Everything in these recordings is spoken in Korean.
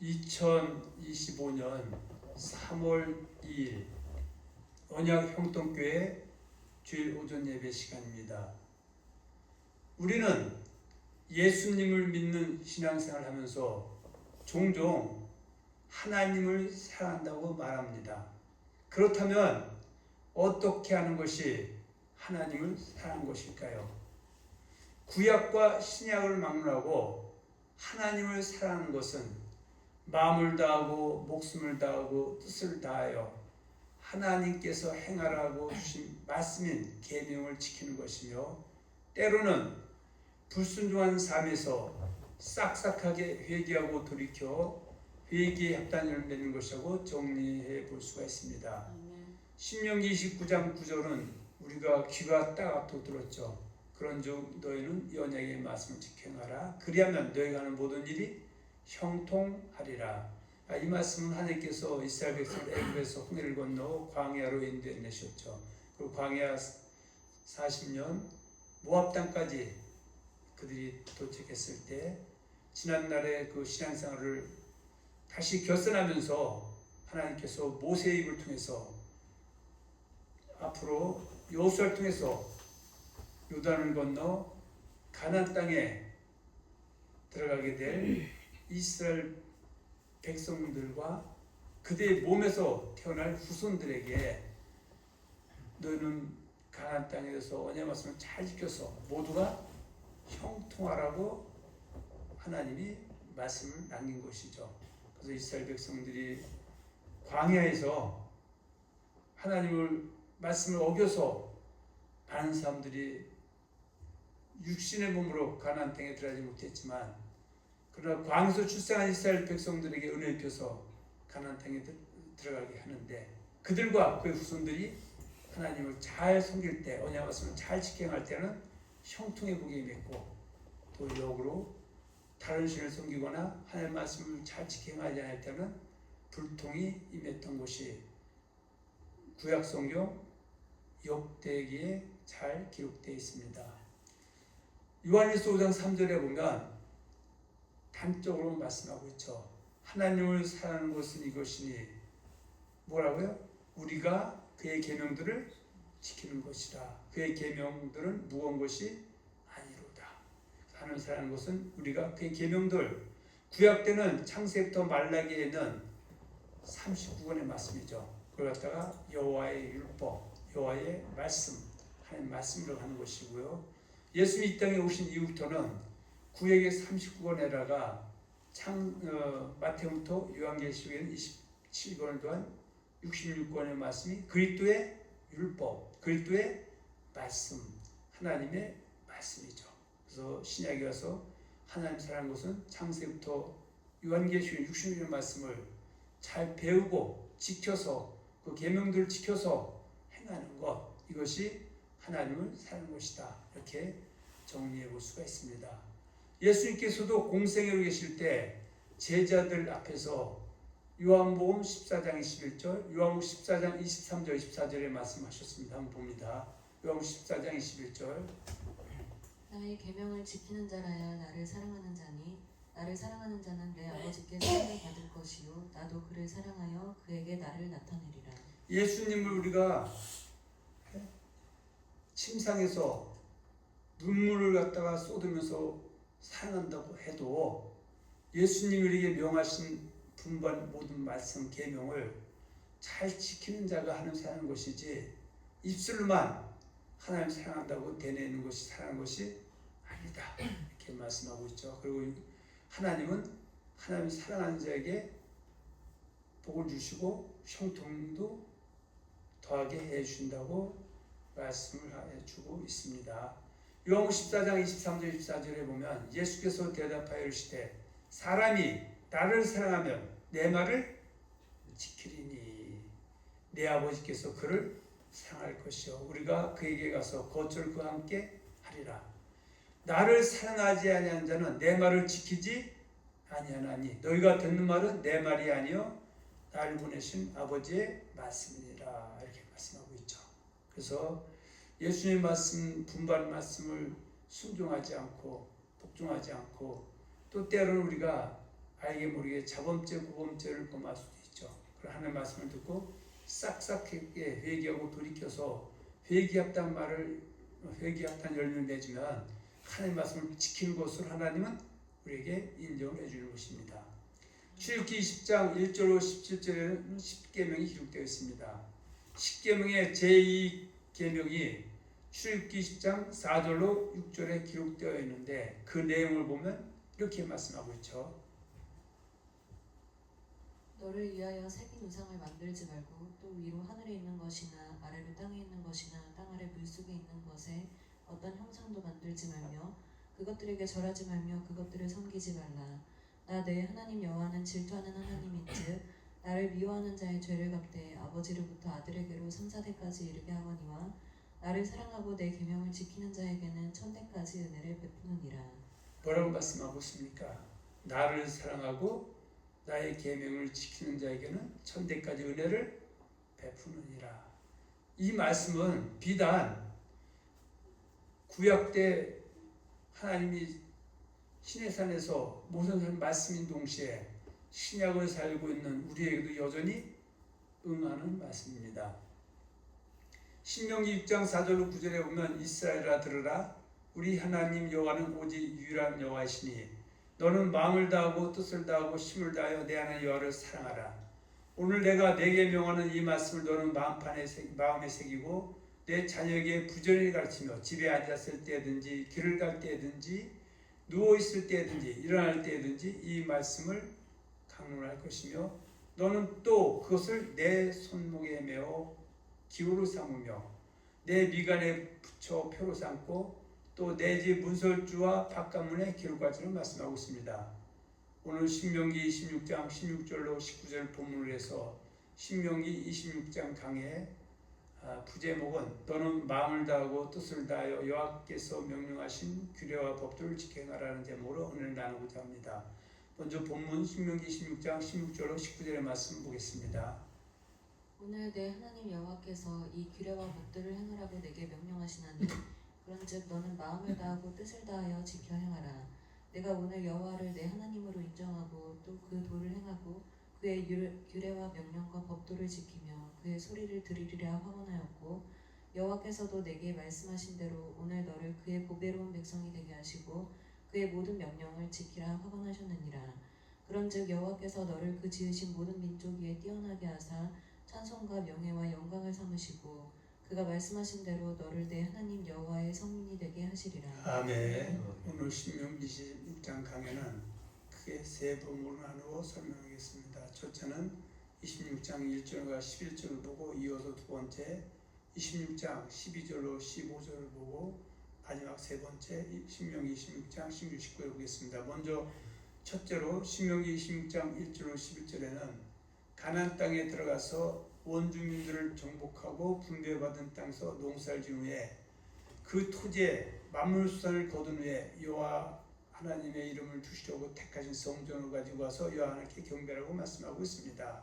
2025년 3월 2일 언약 형통교회 주일 오전 예배 시간입니다. 우리는 예수님을 믿는 신앙생활을 하면서 종종 하나님을 사랑한다고 말합니다. 그렇다면 어떻게 하는 것이 하나님을 사랑하는 것일까요? 구약과 신약을 막론하고 하나님을 사랑하는 것은 마음을 다하고 목숨을 다하고 뜻을 다하여 하나님께서 행하라고 주신 말씀인 계명을 지키는 것이며, 때로는 불순종한 삶에서 싹싹하게 회개하고 돌이켜 회개의 합단을 맺는 것이라고 정리해 볼 수가 있습니다. 신명기 29장 9절은 우리가 귀가 따갑도록 들었죠. 그런즉 너희는 이 언약의 말씀을 지켜 행하라. 그리하면 너희가 하는 모든 일이 형통하리라. 이 말씀은 하나님께서 이스라엘 백성을 애굽에서 홍해를 건너 광야로 인도해내셨죠. 그리고 광야 40년 모압 땅까지 그들이 도착했을 때 지난날의 그 신앙생활을 다시 결산하면서 하나님께서 모세의 입을 통해서 앞으로 여호수아를 통해서 요단을 건너 가나안 땅에 들어가게 될 이스라엘 백성들과 그들의 몸에서 태어날 후손들에게 너희는 가나안 땅에서 언약 말씀을 잘 지켜서 모두가 형통하라고 하나님이 말씀을 남긴 것이죠. 그래서 이스라엘 백성들이 광야에서 하나님을 말씀을 어겨서 많은 사람들이 육신의 몸으로 가나안 땅에 들어가지 못했지만, 그러나 광야에서 출생한 이스라엘 백성들에게 은혜를 입혀서 가나안 땅에 들어가게 하는데, 그들과 그의 후손들이 하나님을 잘 섬길 때, 언약 말씀을 잘 지켜갈 때는 형통의 복이 임했고, 또 역으로 다른 신을 섬기거나 하나님의 말씀을 잘 지켜가지 않을 때는 불통이 임했던 것이 구약 성경 역대기에 잘 기록되어 있습니다. 요한일서 5장 3절에 보면 단적으로 말씀하고 있죠. 하나님을 사랑하는 것은 이것이니 뭐라고요? 우리가 그의 계명들을 지키는 것이라. 그의 계명들은 무거운 것이 아니로다. 하나님을 사랑하는 것은 우리가 그의 계명들, 구약 때는 창세부터 말라기에는 39권의 말씀이죠. 그걸 갖다가 여호와의 율법, 여호와의 말씀, 하나님의 말씀이라고 하는 것이고요. 예수님이 이 땅에 오신 이후부터는 구약의 39권에다가 마태부터 요한계시록에는 27권 또한 66권의 말씀이 그리스도의 율법, 그리스도의 말씀, 하나님의 말씀이죠. 그래서 신약에 가서 하나님 사랑하는 것은 창세부터 요한계시록 66권의 말씀을 잘 배우고 지켜서 그 계명들을 지켜서 행하는 것, 이것이 하나님을 사랑하는 것이다. 이렇게 정리해 볼 수가 있습니다. 예수님께서도 공생애로 계실 때 제자들 앞에서 요한복음 14장 21절, 요한복음 14장 23절, 24절에 말씀하셨습니다. 한번 봅니다. 요한복음 14장 21절. 나의 계명을 지키는 자라야 나를 사랑하는 자니 나를 사랑하는 자는 내 아버지께 사랑을 받을 것이요 나도 그를 사랑하여 그에게 나를 나타내리라. 예수님을 우리가 침상에서 눈물을 갖다가 쏟으면서 사랑한다고 해도 예수님이 우리에게 명하신 분반 모든 말씀 계명을 잘 지키는 자가 하나님 사랑하는 것이지, 입술로만 하나님 사랑한다고 대내는 것이 사랑하는 것이 아니다, 이렇게 말씀하고 있죠. 그리고 하나님은 하나님 사랑하는 자에게 복을 주시고 형통도 더하게 해주신다고 말씀을 해주고 있습니다. 요한복음 14장 23절 24절에 보면 예수께서 대답하여 이르시되 사람이 나를 사랑하면 내 말을 지키리니 내 아버지께서 그를 사랑할 것이요 우리가 그에게 가서 거처를 그와 함께 하리라. 나를 사랑하지 아니한 자는 내 말을 지키지 아니하나니 너희가 듣는 말은 내 말이 아니요 나를 보내신 아버지의 말씀이니라. 이렇게 말씀하고 있죠. 그래서 예수님의 말씀, 분반 말씀을 순종하지 않고 복종하지 않고, 또 때로는 우리가 알게 모르게 자범죄, 구범죄를 범할 수도 있죠. 그런 하나님의 말씀을 듣고 싹싹하게 회개하고 돌이켜서 회개합단 열매를 맺으면 하나님의 말씀을 지키는 것으로 하나님은 우리에게 인정을 해주는 것입니다. 출애굽기 20장 1절로 17절에는 10계명이 기록되어 있습니다. 10계명의 제2계명이 출애굽기 10장 4절로 6절에 기록되어 있는데 그 내용을 보면 이렇게 말씀하고 있죠. 너를 위하여 새긴 우상을 만들지 말고 또 위로 하늘에 있는 것이나 아래로 땅에 있는 것이나 땅 아래 물속에 있는 것에 어떤 형상도 만들지 말며 그것들에게 절하지 말며 그것들을 섬기지 말라. 나 내 하나님 여호와는 질투하는 하나님인즉 나를 미워하는 자의 죄를 갚되 아버지로부터 아들에게로 3,4대까지 이르게 하거니와 나를 사랑하고 내 계명을 지키는 자에게는 1,000대까지 은혜를 베푸느니라. 뭐라고 말씀하고 있습니까? 나를 사랑하고 나의 계명을 지키는 자에게는 1,000대까지 은혜를 베푸느니라. 이 말씀은 비단 구약 때 하나님이 시내산에서 모세는 말씀인 동시에 신약을 살고 있는 우리에게도 여전히 응하는 말씀입니다. 신명기 6장 4절로 9절에 보면 이스라엘아 들으라 우리 하나님 여호와는 오직 유일한 여호와이시니 너는 마음을 다하고 뜻을 다하고 힘을 다하여 내 하나님 여호와를 사랑하라. 오늘 내가 내게 명하는 이 말씀을 너는 마음에 새기고 내 자녀에게 부지런히 가르치며 집에 앉았을 때든지 길을 갈 때든지 누워있을 때든지 일어날 때든지 이 말씀을 강론할 것이며 너는 또 그것을 내 손목에 메어 기호로 삼으며 내 미간에 붙여 표로 삼고 또 내 집 문설주와 바깥문에 기록할지를 말씀하고 있습니다. 오늘 신명기 26장 16절로 19절 본문을 해서 신명기 26장 강의 부제목은 너는 마음을 다하고 뜻을 다하여 여호와께서 명령하신 규례와 법도를 지켜 행하라는 제목으로 오늘 나누고자 합니다. 먼저 본문 신명기 16장 16절로 19절의 말씀 보겠습니다. 오늘 내 하나님 여호와께서 이 규례와 법들을 행하라고 내게 명령하시나니 그런즉 너는 마음을 다하고 뜻을 다하여 지켜 행하라. 내가 오늘 여호와를 내 하나님으로 인정하고 또 그 도를 행하고 그의 규례와 명령과 법도를 지키며 그의 소리를 들으리라 화원하였고 여호와께서도 내게 말씀하신 대로 오늘 너를 그의 보배로운 백성이 되게 하시고 그의 모든 명령을 지키라 화원하셨느니라. 그런즉 여호와께서 너를 그 지으신 모든 민족 위에 뛰어나게 하사 찬송과 명예와 영광을 삼으시고 그가 말씀하신 대로 너를 내 하나님 여호와의 성민이 되게 하시리라. 아멘. 오늘 신명기 26장 강의는 크게 세 부분으로 나누어 설명하겠습니다. 첫째는 26장 1절과 11절을 보고 이어서 두 번째 26장 12절로 15절을 보고 마지막 세 번째 신명기 26장 16, 19를 보겠습니다. 먼저 첫째로 신명기 26장 1절로 11절에는 가나안 땅에 들어가서 원주민들을 정복하고 분배받은 땅에서 농사를 지은 후에 그 토지에 만물수산을 거둔 후에 여호와 하나님의 이름을 두시려고 택하신 성전을 가지고 와서 여호와 하나님께 경배하라고 말씀하고 있습니다.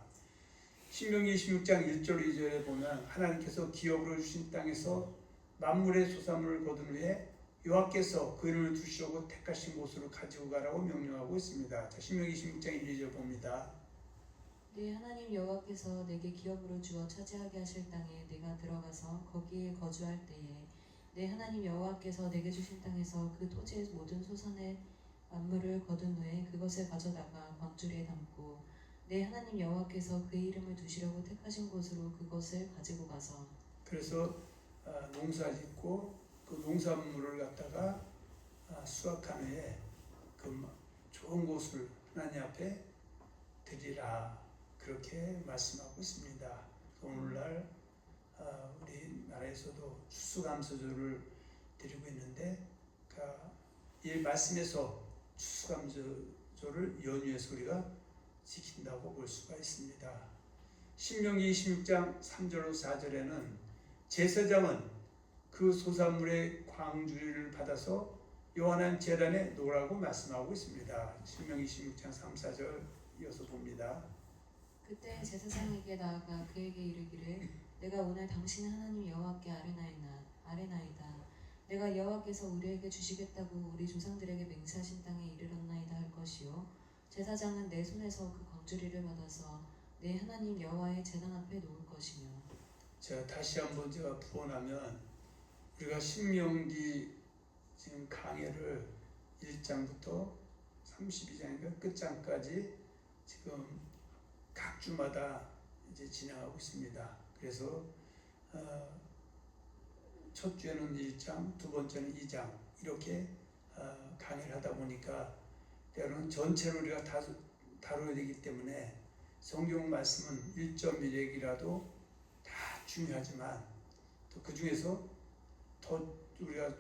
신명기 26장 1절 2절에 보면 하나님께서 기업으로 주신 땅에서 만물의 소산물을 거둔 후에 여호와께서 그 이름을 두시려고 택하신 곳으로 가지고 가라고 명령하고 있습니다. 자, 신명기 26장 1, 2절 봅니다. 네 하나님 여호와께서 내게 기업으로 주어 차지하게 하실 땅에 내가 들어가서 거기에 거주할 때에 내 하나님 여호와께서 내게 주신 땅에서 그 토지의 모든 소산의 만물을 거둔 후에 그것을 가져다가 광주리에 담고 내 하나님 여호와께서 그의 이름을 두시려고 택하신 곳으로 그것을 가지고 가서 그래서 농사짓고 그 농산물을 갖다가 수확한 후에 그 좋은 곳을 하나님 앞에 드리라 그렇게 말씀하고 있습니다. 오늘날 우리나라에서도 추수감사절을 드리고 있는데 이 말씀에서 추수감사절을 연휴에서 우리가 지킨다고 볼 수가 있습니다. 신명기 26장 3절로 4절에는 제사장은 그 소산물의 광주리를 받아서 여호와 하나님 제단에 놓으라고 말씀하고 있습니다. 신명기 26장 3, 4절 이어서 봅니다. 그때 제사장에게 나아가 그에게 이르기를 내가 오늘 당신의 하나님 여호와께 아뢰나이다. 내가 여호와께서 우리에게 주시겠다고 우리 조상들에게 맹세하신 땅에 이르렀나이다 할 것이요 제사장은 내 손에서 그 광주리를 받아서 내 하나님 여호와의 제단 앞에 놓을 것이며. 자, 다시 한번 제가 부언하면 우리가 신명기 지금 강해를 1장부터 32장인가 끝장까지 지금 각 주마다 이제 진행하고 있습니다. 그래서 첫 주에는 1장, 두 번째는 2장 이렇게 강의를 하다 보니까 때로는 전체를 우리가 다뤄야 되기 때문에 성경 말씀은 1.1핵이라도 다 중요하지만 또 그 중에서 더 우리가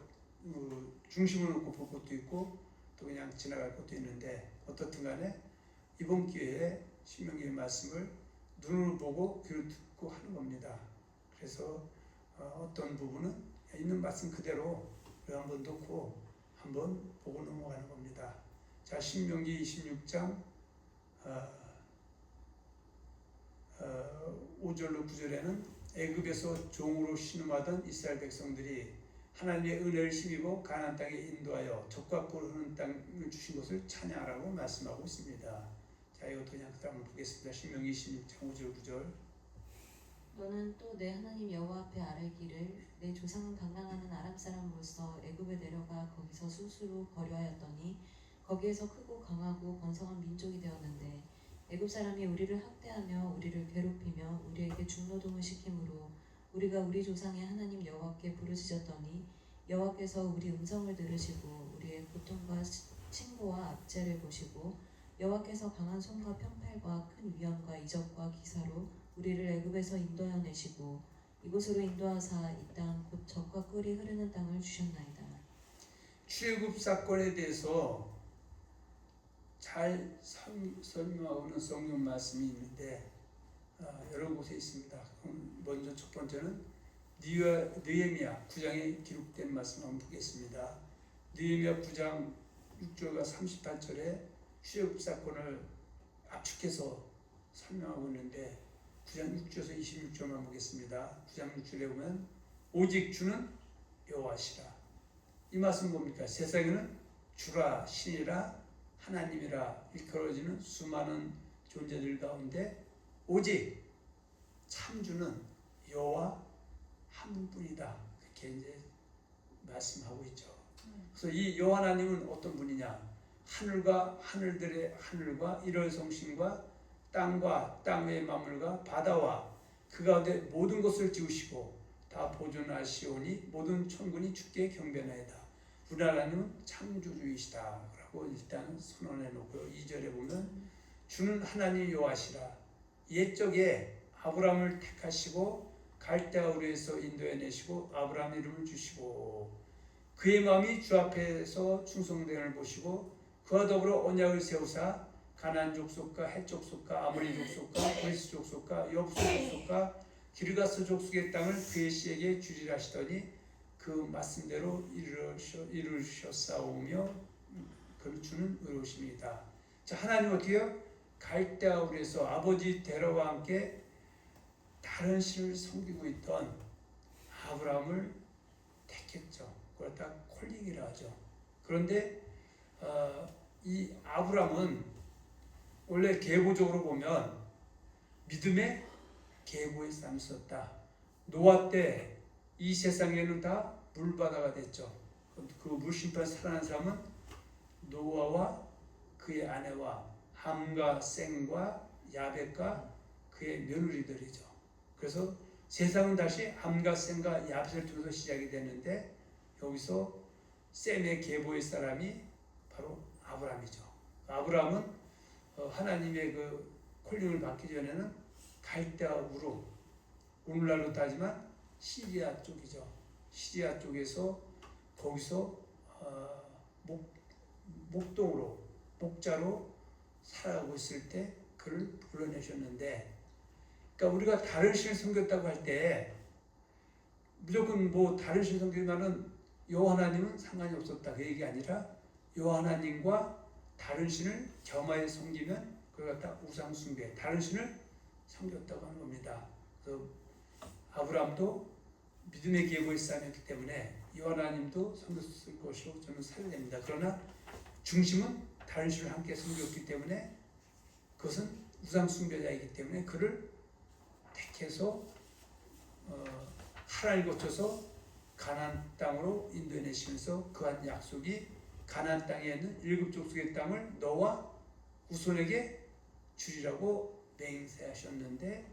중심을 놓고 볼 것도 있고 또 그냥 지나갈 것도 있는데 어떻든 간에 이번 기회에 신명기의 말씀을 눈으로 보고 귀를 듣고 하는 겁니다. 그래서 어떤 부분은 있는 말씀 그대로 한번 놓고 한번 보고 넘어가는 겁니다. 자, 신명기 26장 5절로 9절에는 애굽에서 종으로 신음하던 이스라엘 백성들이 하나님의 은혜를 힘입어 가나안 땅에 인도하여 적과 꿀 흐르는 땅을 주신 것을 찬양하라고 말씀하고 있습니다. 자, 이것도 그냥 한번 보겠습니다. 신명기 26장 5절 9절. 너는 또 내 하나님 여호와 앞에 아뢰기를 내 조상은 방랑하는 아람 사람으로서 애굽에 내려가 거기서 스스로 거류하였더니 거기에서 크고 강하고 번성한 민족이 되었는데 애굽 사람이 우리를 학대하며 우리를 괴롭히며 우리에게 중노동을 시키므로 우리가 우리 조상의 하나님 여호와께 부르짖었더니 여호와께서 우리 음성을 들으시고 우리의 고통과 친고와 압제를 보시고 여호와께서 강한 손과 편팔과 큰 위엄과 이적과 기사로 우리를 애굽에서 인도하여 내시고 이곳으로 인도하사 이 땅 곧 젖과 꿀이 흐르는 땅을 주셨나이다. 출애굽 사건에 대해서 잘 설명하고는 성경 말씀이 있는데 여러 곳에 있습니다. 먼저 첫 번째는 느헤미야 9장에 기록된 말씀 한번 보겠습니다. 느헤미야 9장 6절과 38절에 출애굽 사건을 압축해서 설명하고 있는데 9장 6절에서 26절만 보겠습니다. 9장 6절에 보면 오직 주는 여호와시라. 이 말씀은 뭡니까? 세상에는 주라 신이라 하나님이라 일컬어지는 수많은 존재들 가운데 오직 참주는 여호와 한 분이다. 그렇게 이제 말씀하고 있죠. 그래서 이 여호와 하나님은 어떤 분이냐? 하늘과 하늘들의 하늘과 일월성신과 땅과 땅 위의 만물과 바다와 그 가운데 모든 것을 지으시고 다 보존하시오니 모든 천군이 주께 경배하나이다. 우리 하나님은 창조주이시다 라고 일단 선언해 놓고요. 2절에 보면 주는 하나님 여호와시라. 옛적에 아브라함을 택하시고 갈대아 우르에서 인도해 내시고 아브라함 이름을 주시고 그의 마음이 주 앞에서 충성됨을 보시고 그와 더불어 언약을 세우사 가나안 족속과 헷 족속과 아모리 족속과 브리스 족속과 여부스 족속과 기르가스 족속의 땅을 그의 씨에게 주리라 하시더니 그 말씀대로 이루셨사오며 그 주는 의로우십니다. 자, 하나님 어떻게요? 갈대아 우르에서 아버지 데라와 함께 다른 신을 섬기고 있던 아브라함을 택했죠. 그걸 다 콜링이라 하죠. 그런데 이 아브라함은 원래 계보적으로 보면 믿음의 계보에 쌈었다. 노아 때 이 세상에는 다 물바다가 됐죠. 그 물심판 살아난 사람은 노아와 그의 아내와 함과 셈과 야벳과 그의 며느리들이죠. 그래서 세상은 다시 함과 셈과 야벳을 통해서 시작이 됐는데 여기서 셈의 계보의 사람이 바로 아브라함이죠. 아브라함은 하나님의 그 콜링을 받기 전에는 갈대아 우르, 오늘날로 따지면 시리아 쪽이죠. 시리아 쪽에서 거기서 목동으로 목자로 살아가고 있을 때 그를 불러내셨는데, 그러니까 우리가 다른 신을 섬겼다고 할 때 무조건 뭐 다른 신을 섬기면은 여호와 하나님은 상관이 없었다 그 얘기 아니라 여호와 하나님과 다른 신을 겸하여 섬기면 그걸 갖다 우상 숭배, 다른 신을 섬겼다고 하는 겁니다. 그래서 아브라함도 믿음의 계보에 쌓였기 때문에 여호와 하나님도 섬겼을 것이라고 저는 살려냅니다. 그러나 중심은 다른 신을 함께 섬겼기 때문에 그것은 우상 숭배자이기 때문에 그를 택해서 하나님 거쳐서 가나안 땅으로 인도해내시면서 그한 약속이 가나안 땅에 있는 7 족속의 땅을 너와 후손에게 주리라고 맹세하셨는데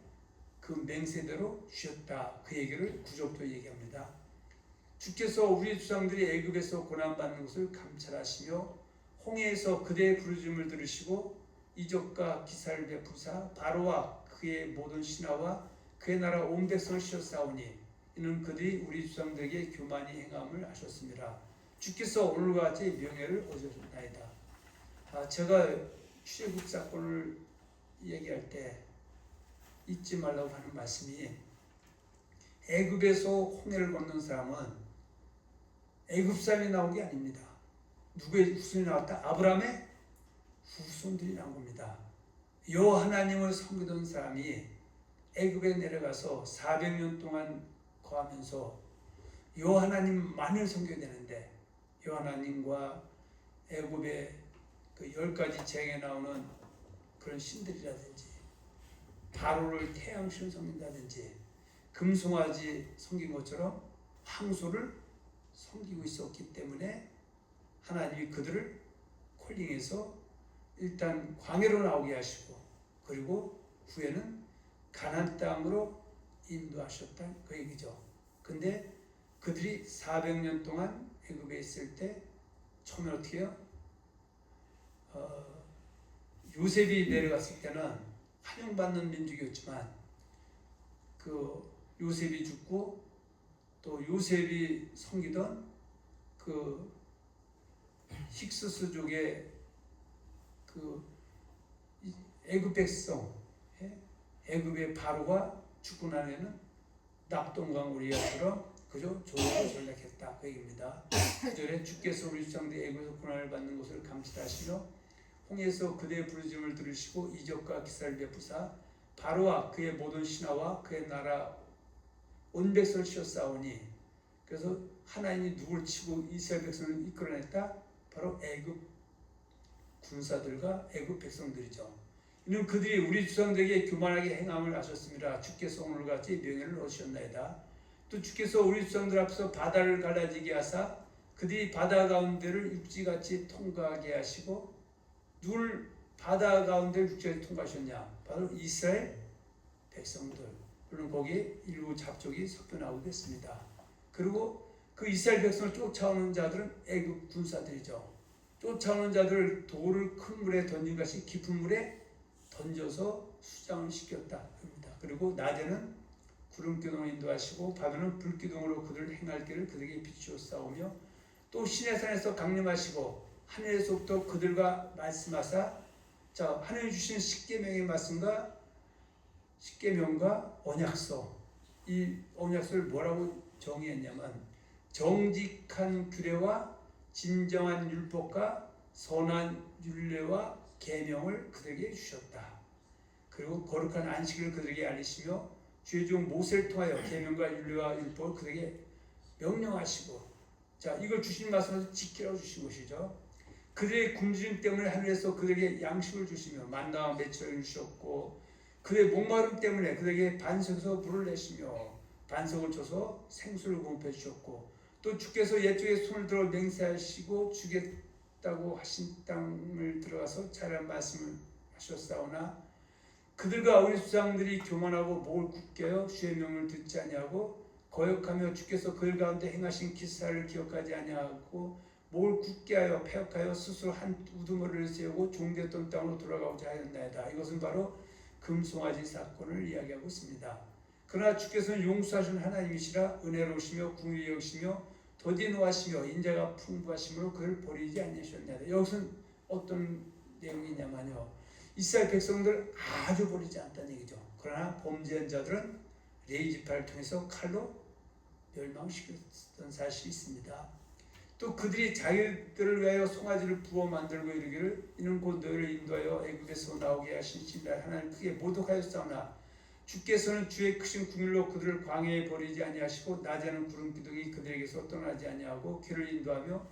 그 맹세대로 주셨다. 그 얘기를 9절부터 얘기합니다. 주께서 우리 조상들이 애굽에서 고난받는 것을 감찰하시며 홍해에서 그대의 부르짖음을 들으시고 이적과 기사를 베푸사 바로와 그의 모든 신하와 그의 나라 온 백성을 씌웠사오니 이는 그들이 우리 조상들에게 교만히 행함을 하셨습니다. 주께서 오늘과 같이 명예를 얻으셨나이다. 제가 출애굽 사건을 얘기할 때 잊지 말라고 하는 말씀이 애굽에서 홍해를 건넌 사람은 애굽 사람이 나온 게 아닙니다. 누구의 후손이 나왔다? 아브라함의 후손들이 나온 겁니다. 여호와 하나님을 섬기던 사람이 애굽에 내려가서 400년 동안 거하면서 여호와 하나님만을 섬겨야 되는데 여호와 하나님과 애굽의 그 10가지 재앙에 나오는 그런 신들이라든지 바로를 태양신을 섬긴다든지 금송아지 섬긴 것처럼 황소를 섬기고 있었기 때문에 하나님이 그들을 콜링해서 일단 광야로 나오게 하시고 그리고 후에는 가나안 땅으로 인도하셨다 그 얘기죠. 근데 그들이 400년 동안 애굽에 있을 때 처음에 어떻게 해요? 요셉이 내려갔을 때는 환영받는 민족이었지만 그 요셉이 죽고 또 요셉이 섬기던 그 힉스스족의 그 애굽 백성 애굽의 바로가 죽고 나면은 납동강 우리야처럼 그저 조용히 전락했다 그 얘기입니다. 9절에 주께서 우리 조상들 애굽에서 고난을 받는 것을 감찰하시며 홍해에서 그대의 부르짖음을 들으시고 이적과 기사를 베푸사 바로와 그의 모든 신하와 그의 나라 온 백성을 씌웠사오니 그래서 하나님이 누굴 치고 이스라엘 백성을 이끌어냈다? 바로 애굽 군사들과 애굽 백성들이죠. 이는 그들이 우리 조상들에게 교만하게 행함을 하셨습니다. 주께서 오늘과 같이 명예를 얻으셨나이다. 또 주께서 우리 조상들 앞에서 바다를 갈라지게 하사 그들이 바다 가운데를 육지같이 통과하게 하시고 누굴 바다 가운데를 육지같이 통과하셨냐? 바로 이스라엘 백성들. 물론 거기에 일부 잡족이 섞여 나오게 됐습니다. 그리고 그 이스라엘 백성을 쫓아오는 자들은 애굽 군사들이죠. 쫓아오는 자들을 돌을 큰 물에 던진 것이 깊은 물에 던져서 수장을 시켰다. 그리고 낮에는 구름기둥으로 인도하시고 밤에는 불기둥으로 그들을 행할 길을 그들에게 비추어 싸우며 또 시내산에서 강림하시고 하늘에서부터 그들과 말씀하사 자 하나님 주신 십계명의 말씀과 십계명과 언약서 이 언약서를 뭐라고 정의했냐면 정직한 규례와 진정한 율법과 선한 율례와 계명을 그들에게 주셨다. 그리고 거룩한 안식을 그들에게 알리시며 주의 종 모세를 통하여 계명과 율례와 율법을 그들에게 명령하시고 자 이걸 주신 말씀을 지키라고 주신 것이죠. 그들의 굶주림 때문에 하늘에서 그들에게 양식을 주시며 만나와 매초를 주셨고 그들의 목마름 때문에 그들에게 반석에서 물을 내시며 반석을 쳐서 생수를 공급해 주셨고 또 주께서 옛적에 손을 들어 맹세하시고 주겠다고 하신 땅을 들어가서 잘한 말씀을 하셨사오나 그들과 우리 조상들이 교만하고 목을 굳게 하여 주의 명을 듣지 아니하고 거역하며 주께서 그들 가운데 행하신 기사를 기억하지 아니하고 목을 굳게 하여 패역하여 스스로 한 우두머리를 세우고 종되었던 땅으로 돌아가고자 하였나이다. 이것은 바로 금송아지 사건을 이야기하고 있습니다. 그러나 주께서는 용서하신 하나님이시라 은혜로우시며 긍휼히 여기시며 더디 노하시며 인자가 풍부하심으로 그를 버리지 않으셨나이다. 여기서는 어떤 내용이냐면요. 이스라엘 백성들 아주 버리지 않다는 얘기죠. 그러나 범죄한 자들은 레이지파를 통해서 칼로 멸망시켰던 사실이 있습니다. 또 그들이 자기들을 위하여 송아지를 부어 만들고 이르기를 이는 곧 너희를 인도하여 애굽에서 나오게 하신 신라 하나님 크게 모독하였사오나 주께서는 주의 크신 긍휼로 그들을 광야에 버리지 아니하시고 낮에는 구름 기둥이 그들에게서 떠나지 아니하고 길을 인도하며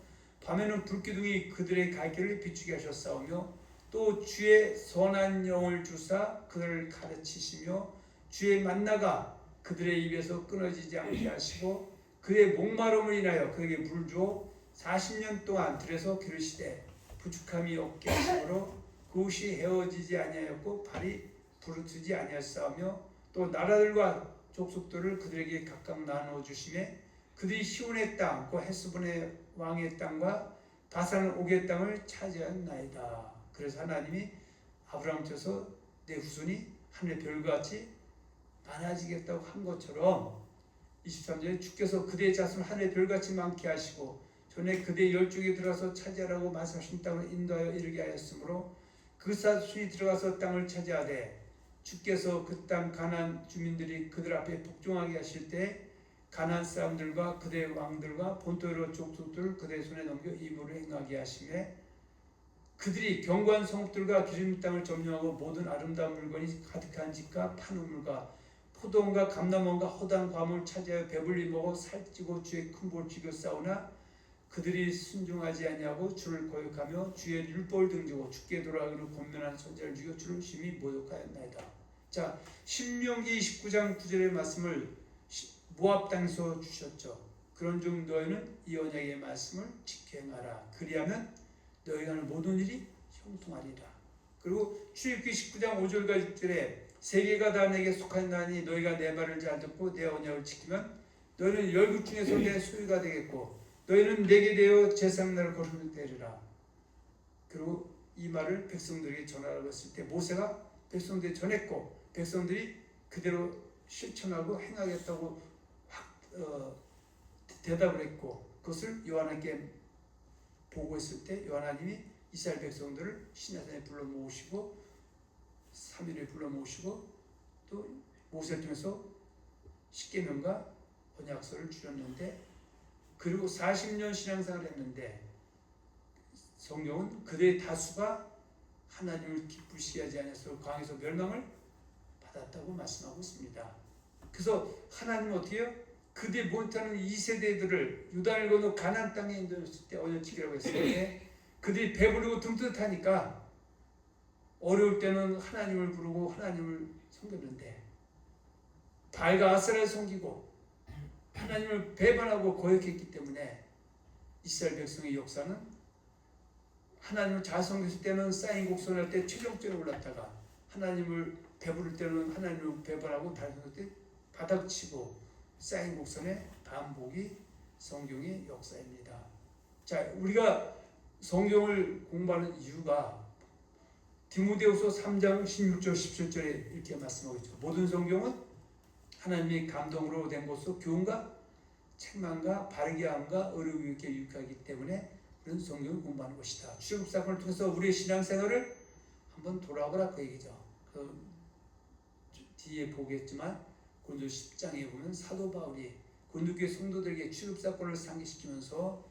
밤에는 불기둥이 그들의 갈 길을 비추게 하셨사오며 또 주의 선한 영을 주사 그들을 가르치시며 주의 만나가 그들의 입에서 끊어지지 않게 하시고 그의 목마름을 인하여 그에게 물 주어 40년 동안 들에서 기르시되 부축함이 없게 하심으로 그것이 헤어지지 아니하였고 발이 부르트지 아니하였사오며 또 나라들과 족속들을 그들에게 각각 나누어 주시매 그들이 시온의 땅, 그 헤스본의 왕의 땅과 바산 옥의 땅을 차지하였나이다. 그래서 하나님이 아브라함께서 내 후손이 하늘의 별같이 많아지겠다고 한 것처럼 23절에 주께서 그대의 자손을 하늘의 별같이 많게 하시고 전에 그대의 열족에 들어가서 차지하라고 말씀하신 땅을 인도하여 이르게 하였으므로 그 사순이 들어가서 땅을 차지하되 주께서 그 땅 가나안 주민들이 그들 앞에 복종하게 하실 때 가나안 사람들과 그대의 왕들과 본토의 족속들을 그대의 손에 넘겨 임으로 행하게 하시매 그들이 견고한 성읍들과 기름 땅을 점령하고 모든 아름다운 물건이 가득한 집과 판우물과 포도원과 감람원과 허당 과물 차지하여 배불리 먹어 살찌고 주의 큰 볼을 죽여 싸우나 그들이 순종하지 아니하고 주를 거역하며 주의 율법을 등지고 주께 돌아가기로 권면한 선지자를 죽여 주를 심히 모욕하였나이다. 자, 신명기 29장 9절의 말씀을 모압 땅에서 주셨죠. 그런즉 너희는 이 언약의 말씀을 지켜 행하라. 그리하면 너희가 하는 모든 일이 형통하리라. 그리고 출애굽기 19장 5절과 6절에 세계가 다 내게 속하나니 너희가 내 말을 잘 듣고 내 언약을 지키면 너희는 열국 중에서 내 소유가 되겠고 너희는 내게 대하여 제사장날을 거룩히 되리라. 그리고 이 말을 백성들에게 전하라고 했을 때 모세가 백성들에게 전했고 백성들이 그대로 실천하고 행하겠다고 대답을 했고 그것을 요한에게 보고했을 때 요한님이 이스라엘 백성들을 시내산에 불러 모으시고 3일에 불러 모으시고 또 모세를 통해서 십계명과 언약서를 주셨는데 그리고 40년 신앙생활을 했는데 성경은 그들의 다수가 하나님을 기쁘시게 하지 않아서 광에서 멸망을 받았다고 말씀하고 있습니다. 그래서 하나님은 어떻게 해요? 그들 못하는 2세대들을 유다를 건너 가나안 땅에 인도했을 때 언약지기라고 했을 때 그들이 배부르고 듬뜻하니까 어려울 때는 하나님을 부르고 하나님을 섬겼는데 바알과 아세라를 섬기고 하나님을 배반하고 거역했기 때문에 이스라엘 백성의 역사는 하나님을 잘 섬겼을 때는 쌓인 곡선할 때 최종적으로 올랐다가 하나님을 배부를 때는 하나님을 배반하고 다른 때 바닥치고 쌓인 곡선의 반복이 성경의 역사입니다. 자, 우리가 성경을 공부하는 이유가 디모데후서 3장 16절 17절에 이렇게 말씀하고 있죠. 모든 성경은 하나님의 감동으로 된 것으로 교훈과 책망과 바르게 함과 의를 있게 유익하기 때문에 우리는 성경을 공부하는 것이다. 출애굽 사건을 통해서 우리의 신앙생활을 한번 돌아보라 그 얘기죠. 그 뒤에 보겠지만 고린도 10장에 보면 사도 바울이 고린도교회 성도들에게 출애굽 사건을 상기시키면서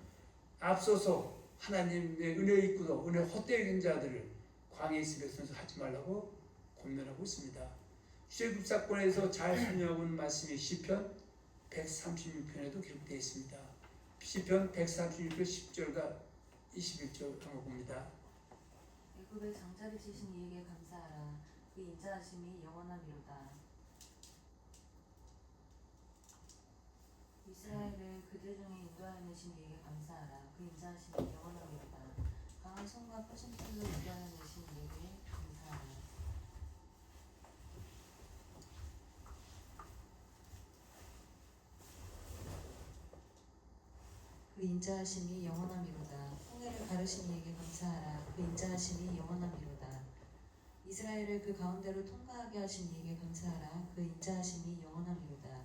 앞서서 하나님의 은혜 입고도 은혜 헛되게 자들을 광야에 있을 백성에서 하지 말라고 권면하고 있습니다. 출애굽 사건에서 잘 설명하고 있는 말씀이 시편 136편에도 기록되어 있습니다. 시편 136편 10절과 21절 한번 봅니다. 애굽의 장자를 치신 이에게 감사하라. 그 인자하심이 영원함이로다. 이스라엘을 그들 중에 인도하여내신 이에게 감사하라. 그 인자하심이 영원함이로다. 강한 손과 뻗은 팔로 인도하여내신 이에게 감사하라. 그 인자하심이 영원함이로다. 홍해를 가르신 이에게 감사하라. 그 인자하심이 영원함이로다. 이스라엘을 그 가운데로 통과하게 하신 이에게 감사하라. 그 인자하심이 영원함이로다.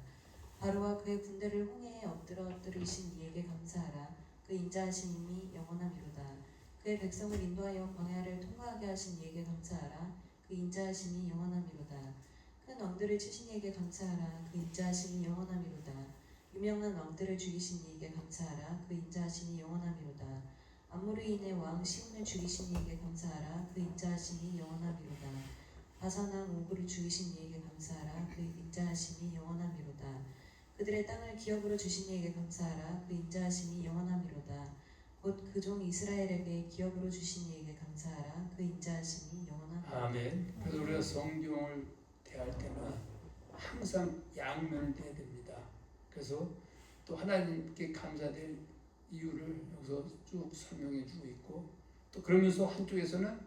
바로와 그의 군대를 홍해에 엎드리신 이에게 감사하라. 그 인자하심이 영원함이로다. 그의 백성을 인도하여 광야를 통과하게 하신 이에게 감사하라. 그 인자하심이 영원함이로다. 큰 왕들을 치신 이에게 감사하라. 그 인자하심이 영원함이로다. 유명한 왕들을 죽이신 이에게 감사하라. 그 인자하심이 영원함이로다. 암모리인의 왕 시온을 죽이신 이에게 감사하라. 그 인자하심이 영원함이로다. 바산왕 오그를 죽이신 이에게 감사하라. 그 인자하심이 영원함이로다. 그들의 땅을 기업으로 주신 이에게 감사하라. 그 인자하심이 영원함이로다. 곧 그 종 이스라엘에게 기업으로 주신 이에게 감사하라. 그 인자하심이 영원하다. 아멘. 그래서 우리가 성경을 대할 때는 항상 양면을 대야 됩니다. 그래서 또 하나님께 감사될 이유를 여기서 쭉 설명해 주고 있고, 또 그러면서 한쪽에서는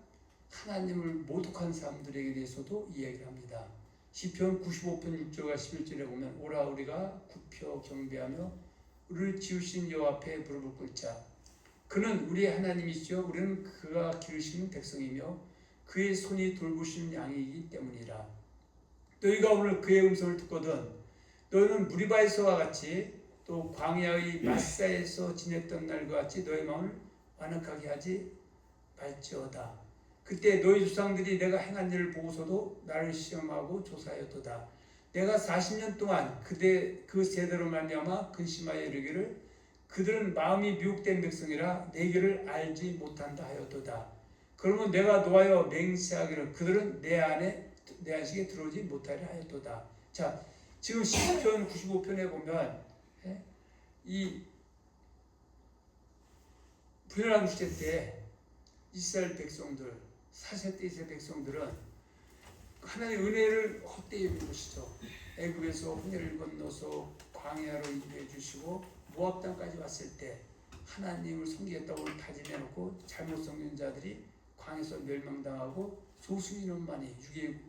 하나님을 모독한 사람들에게 대해서도 이야기를 합니다. 시편 95편 6절과 11절에 보면 오라 우리가 굽혀 경배하며 우리를 지으신 여호와 앞에 무릎을 꿇자. 그는 우리의 하나님이시요 우리는 그가 기르시는 백성이며 그의 손이 돌보시는 양이기 때문이라. 너희가 오늘 그의 음성을 듣거든 너희는 무리바에서와 같이 또 광야의 마사에서 지냈던 날과 같이 너희 마음을 완악하게 하지 말지어다. 그때 너희 조상들이 내가 행한 일을 보고서도 나를 시험하고 조사하였도다. 내가 40년 동안 그 세대로 말미암아 근심하여 이르기를 그들은 마음이 미혹된 백성이라 내 길을 알지 못한다 하였도다. 그러면 내가 노하여 맹세하기를 그들은 내 안식에 들어오지 못하리라 하였도다. 자, 지금 시편 95편에 보면 이 분열한 시대 때 이스라엘 백성들, 4세 때 이스라엘 백성들은 하나님의 은혜를 헛되이 여긴 것이죠. 애굽에서 홍해를 건너서 광야로 인도해 주시고 모압 땅까지 왔을 때 하나님을 섬기겠다고 다짐해놓고 잘못 섬긴 자들이 광야에서 멸망당하고 소수인원만이 육의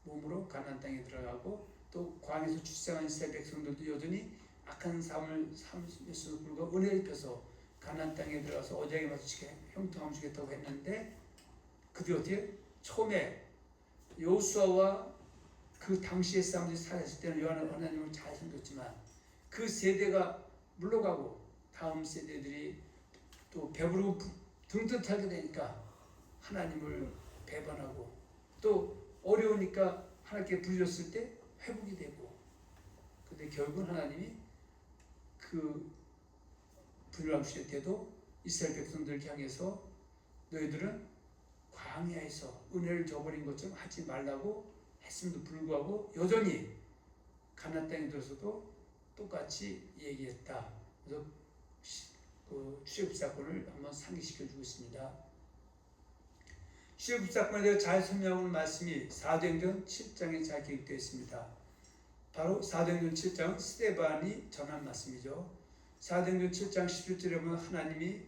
몸으로 가나안 땅에 들어가고, 또 광야에서 출생한 이스라엘 백성들도 여전히 악한 삶을 살면서도 불구하고 은혜를 입혀서 가나안 땅에 들어가서 어제에 맞추게 형통함 주겠다고 했는데, 그들이 어떻게 처음에 여호수아와 그 당시의 사람들이 살았을 때는 하나님을 잘 섬겼지만 그 세대가 물러가고 다음 세대들이 또 배부르고 등뜻하게 되니까 하나님을 배반하고, 또 어려우니까 하나님께 부르셨을 때 회복이 되고, 근데 결국은 하나님이 그 분열함 시대 때도 이스라엘 백성들을 향해서 너희들은 광야에서 은혜를 저버린 것처럼 하지 말라고 했음에도 불구하고 여전히 가나안 땅에 들어서도 똑같이 얘기했다. 그래서 그 출애굽 사건을 한번 상기시켜 주고 있습니다. 출애굽 사건에 대해 잘 설명하는 말씀이 사도행전 7장에 잘 기록되어 있습니다. 바로 사도행전 7장은 스데반이 전한 말씀이죠. 사도행전 7장 11절에 보면 하나님이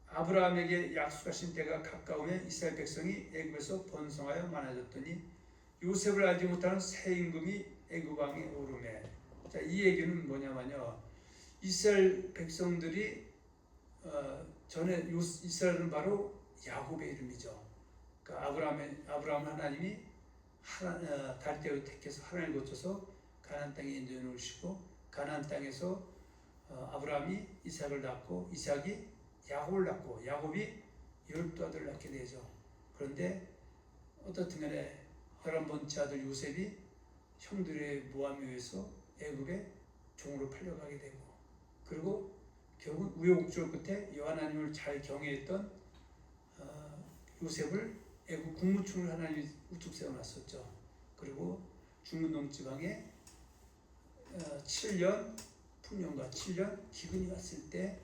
아브라함에게 약속하신 때가 가까우면 이스라엘 백성이 애굽에서 번성하여 많아졌더니 요셉을 알지 못하는 새 임금이 애굽 왕에 오르매. 자, 이 얘기는 뭐냐면요, 이스라엘 백성들이 전에 이스라엘은 바로 야곱의 이름이죠. 그러니까 아브라함 하나님이 달대로 택해서 하나님을 거쳐서 가나안 땅에 인도해 놓으시고, 가나안 땅에서 아브라함이 이삭을 낳고 이삭이 야곱을 낳고 야곱이 12아들을 낳게 되죠. 그런데 어떻든 간에 11번째 아들 요셉이 형들의 모함에 의해서 애굽의 종으로 팔려가게 되고, 그리고 결국 우여곡절 끝에 여호와님을 잘 경외했던 요셉을 애굽 국무총리를 하나님이 우뚝 세워놨었죠. 그리고 중문동 지방에 7년 풍년과 7년 기근이 왔을 때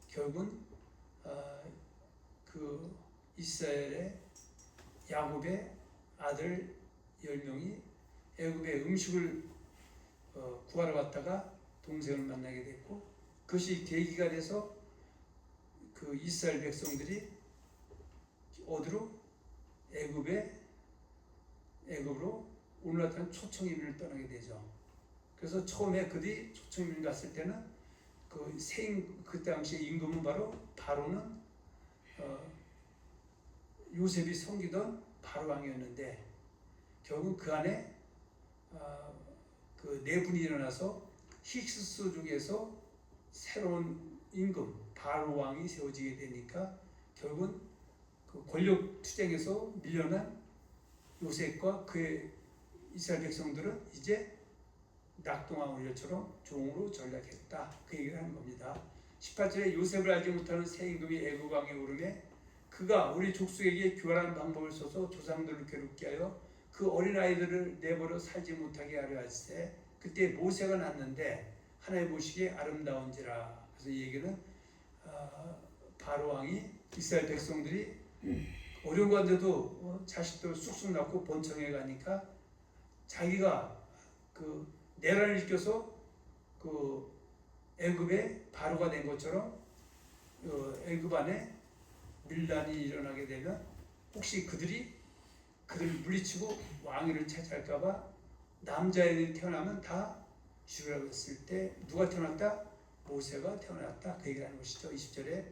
결국은 그 이스라엘의 야곱의 아들 10명이 애굽의 음식을 구하러 갔다가 동생을 만나게 됐고, 그것이 계기가 돼서 그 이스라엘 백성들이 어디로? 애굽으로 오늘날처럼 초청이민을 떠나게 되죠. 그래서 처음에 그들이 초청이민 갔을 때는 그 당시의 임금은 바로는 요셉이 섬기던 바로 왕이었는데, 결국 그 안에 그 내분이 일어나서 힉스족에서 새로운 임금 바로 왕이 세워지게 되니까 결국은 그 권력 투쟁에서 밀려난 요셉과 그의 이스라엘 백성들은 이제 낙동강 원료처럼 종으로 전락했다, 그 얘기를 하는 겁니다. 18절에 요셉을 알지 못하는 새 임금이 애굽 왕에 오르매 그가 우리 족속에게 교활한 방법을 써서 조상들을 괴롭게 하여 그 어린아이들을 내버려 살지 못하게 하려 할세. 그때 모세가 났는데 하나님 보시기에 아름다운지라. 그래서 이 얘기는 바로 왕이 이스라엘 백성들이 어려운 가운데도 자식들 쑥쑥 낳고 번성해 가니까 자기가 그 내란을 일으켜서 그 애굽의 바로가 된 것처럼 애굽 안에 밀란이 일어나게 되면 혹시 그들을 물리치고 왕위를 차지할까봐 남자애들이 태어나면 다 죽으라고 했을 때 누가 태어났다? 모세가 태어났다. 그 얘기를 하는 것이죠. 20절에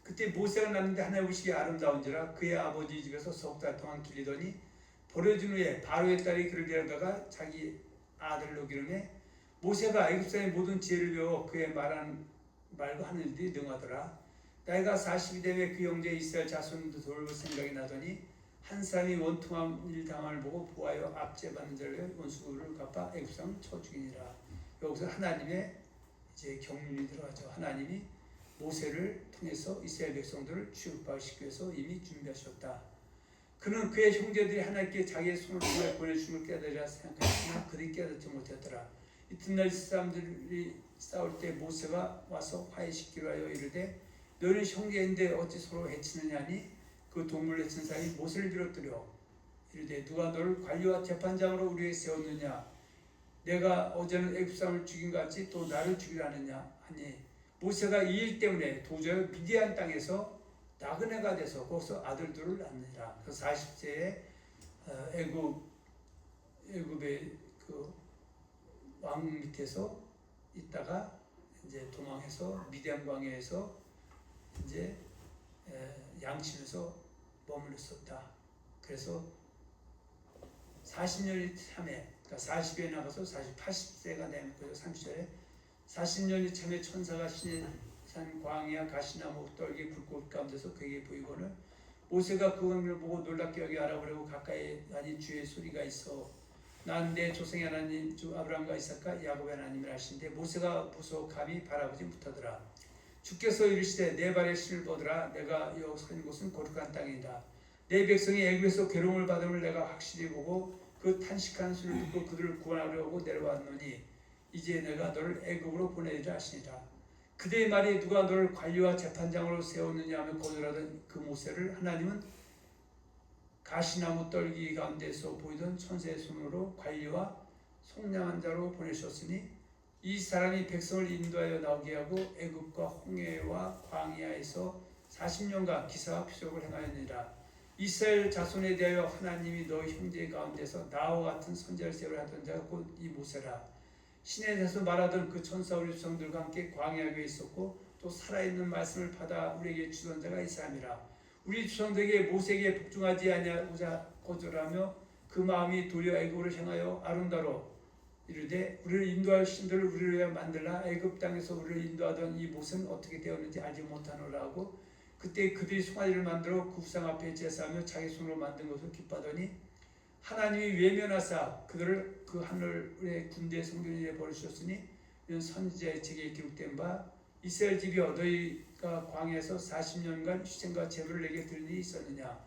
그때 모세가 낳는데 하나님 보시기에 아름다운지라 그의 아버지 집에서 석 달 동안 기르더니 버려진 후에 바로의 딸이 그를 데려다가 자기 아들로 기르매 모세가 애굽 사람의 모든 지혜를 배워 그의 말한 말과 하는 일들이 능하더라. 나이가 40이 되매 그 형제 이스라엘 자손도 돌볼 생각이 나더니 한 사람이 원통한 일 당함을 보고 보아여 압제받는 자를 원수를 갚아 애굽 사람을 쳐 죽이니라. 여기서 하나님의 이제 경륜이 들어가죠. 하나님이 모세를 통해서 이스라엘 백성들을 취급하시기 위해서 이미 준비하셨다. 그는 그의 형제들이 하나님께 자기의 손을 통해 보내주심을 깨달으라 생각했으나 그들이 깨닫지 못했더라. 이튿날 이 사람들이 싸울 때 모세가 와서 화해시키려 하여 이르되 너는 형제인데 어찌 서로 해치느냐니 그 동물을 해친 사람이 모세를 비롯들여 이르되 누가 너를 관리와 재판장으로 우리에게 세웠느냐 내가 어제는 애굽 사람을 죽인 것 같이 또 나를 죽이라느냐 하니 모세가 이 일 때문에 도저히 미디안 땅에서 나그네가 돼서 거기서 아들들을 낳느니라. 그 40세에 애굽의 그 왕 밑에서 있다가 이제 도망해서 미디안 광야에서 이제 양치면서 머물렀었다. 그래서 40년이 참에 그러니까 40에 나가서 80세가 되는 거죠. 30절에 40년이 참에 천사가 신의 산 광야 가시나무 떨기 불꽃 가운데서 그에게 보이고는 모세가 그 광야를 보고 놀랍게 여기 알아보려고 가까이 가니 주의 소리가 있어 난 내 조상의 하나님 주 아브라함과 이삭과 야곱의 하나님을 하신데 모세가 무서워 감히 바라보지 못하더라. 주께서 이르시되 내 발에 신을 뻗으라 내가 여기 서 있는 곳은 거룩한 땅이다. 내 백성이 애굽에서 괴로움을 받음을 내가 확실히 보고 그 탄식한 소리를 듣고 그들을 구원하려고 내려왔노니 이제 내가 너를 애굽으로 보내리라 하시니라. 그대의 말이 누가 너를 관리와 재판장으로 세웠느냐 하며 거절하던 그 모세를 하나님은 가시나무 떨기 가운데서 보이던 천사의 손으로 관리와 속량한 자로 보내셨으니 이 사람이 백성을 인도하여 나오게 하고 애굽과 홍해와 광야에서 40년간 기사와 표적을 행하였느니라. 이스라엘 자손에 대하여 하나님이 너희 형제 가운데서 나와 같은 선지자를 세우려 하던 자가 곧 이 모세라. 신의 데서 말하던 그 천사 우리 조상들과 함께 광야에 있었고 또 살아있는 말씀을 받아 우리에게 주던 자가 이 사람이라. 우리 조상들에게 모세에게 복종하지 아니하고자 거절하며 그 마음이 도리어 애굽으로 향하여 아론다로 이르되 우리를 인도할 신들을 우리를 위하여 만들라. 애굽 땅에서 우리를 인도하던 이 모세는 어떻게 되었는지 알지 못하노라 하고 그때 그들이 송아지를 만들어 그 우상 앞에 제사하며 자기 손으로 만든 것을 기뻐하더니 하나님이 외면하사 그들을 그 하늘의 군대 성전에 버리셨으니 이는 선지자의 책에 기록된 바 이스라엘 집이여 너희가 광야에서 40년간 희생과 제물을 내게 드린 일이 있었느냐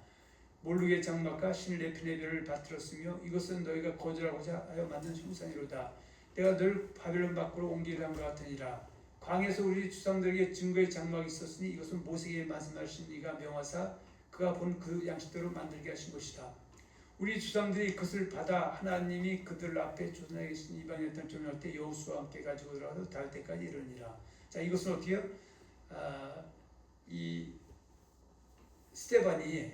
몰르게 장막과 신을 내핀의 별을 받들었으며 이것은 너희가 거절하고자 하여 만든 흉상이로다. 내가 늘 바벨론 밖으로 옮기려 한 것 같으니라. 광야에서 우리 조상들에게 증거의 장막이 있었으니 이것은 모세에게 말씀하신 이가 명하사 그가 본 그 양식대로 만들게 하신 것이다. 우리 조상들이 그것을 받아 하나님이 그들 앞에 조선에 계신 이방인의 땅 점령할 때 여호수아와 함께 가지고 들어가서 닿을 때까지 이르니라. 자, 이것은 어떻게 해요? 이 스데반이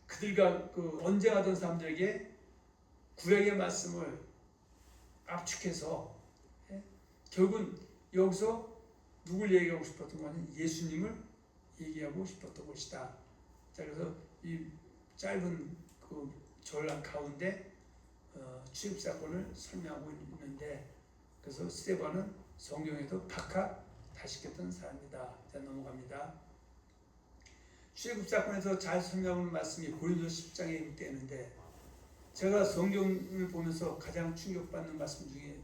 그들과 그 언쟁하던 사람들에게 구약의 말씀을 압축해서 결국은 여기서 누굴 얘기하고 싶었던 거는 예수님을 얘기하고 싶었던 것이다. 자, 그래서 이 짧은 그 전랑 가운데 출입 사건을 설명하고 있는데 그래서 스데반은 성경에도 박학다식했던 사람이다. 자, 넘어갑니다. 출애굽 사건에서 잘 설명하는 말씀이 고린도 10장에 기록되는데 제가 성경을 보면서 가장 충격받는 말씀 중에